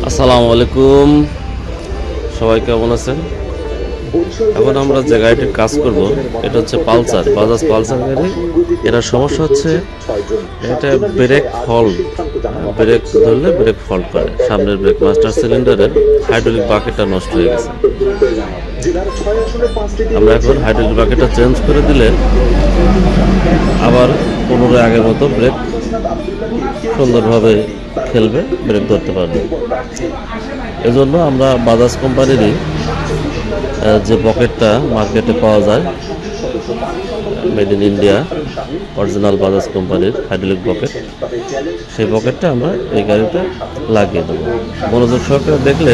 আসসালামু আলাইকুম, সবাই কেমন আছেন? এখন আমরা যে গাড়িটির কাজ করব এটা হচ্ছে পালসার, বাজাজ পালসার গাড়ি। এর সমস্যা হচ্ছে এটা ব্রেক ফল্ট, ব্রেক ধরলে ব্রেক ফল্ট করে। সামনের ব্রেক মাস্টার সিলিন্ডারের হাইড্রোলিক বাকেটটা নষ্ট হয়ে গেছে। আমরা এখন হাইড্রোলিক বাকেটটা চেঞ্জ করে দিলে আবার পুনরায় আগের মতো ব্রেক সুন্দরভাবে খেলবে, ব্রেক ধরতে পারবে। এজন্য আমরা বাজাজ কোম্পানিরই যে পকেটটা মার্কেটে পাওয়া যায়, made in India original Bajaj কোম্পানির হাইড্রোলিক পকেট, সেই পকেটটা আমরা এই গাড়িতে লাগিয়ে দেবো। মনোযোগ সহকারে দেখলে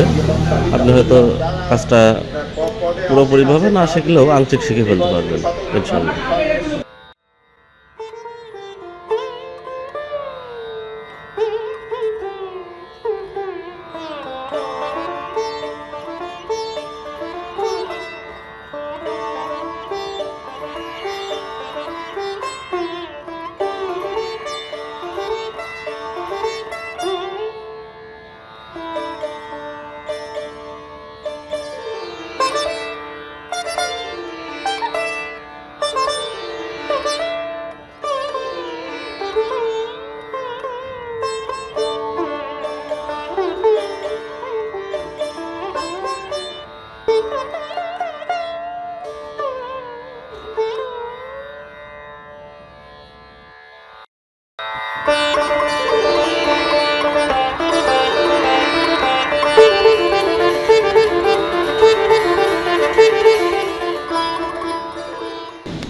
আপনি হয়তো কাজটা পুরোপুরিভাবে না শিখলেও আংশিক শিখে ফেলতে পারবেন ইনশাআল্লাহ।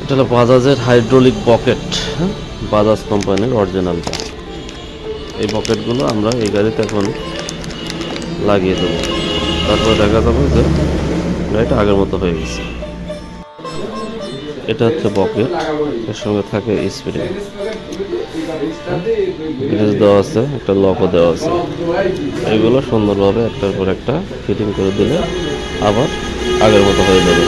এটা হলো বাজাজের হাইড্রোলিক পকেট, বাজাজ কোম্পানির অরিজিনালটা। এই পকেটগুলো আমরা এই গাড়িতে এখন লাগিয়ে দেবো, তারপর দেখা যাবে যে গাড়িটা আগের মতো হয়ে গেছে। এটা হচ্ছে পকেট, এর সঙ্গে থাকে স্প্রিং, গ্রিজ দেওয়া আছে, একটা লকও দেওয়া আছে। এগুলো সুন্দরভাবে একটার পর একটা ফিটিং করে দিলে আবার আগের মতো হয়ে যাবে।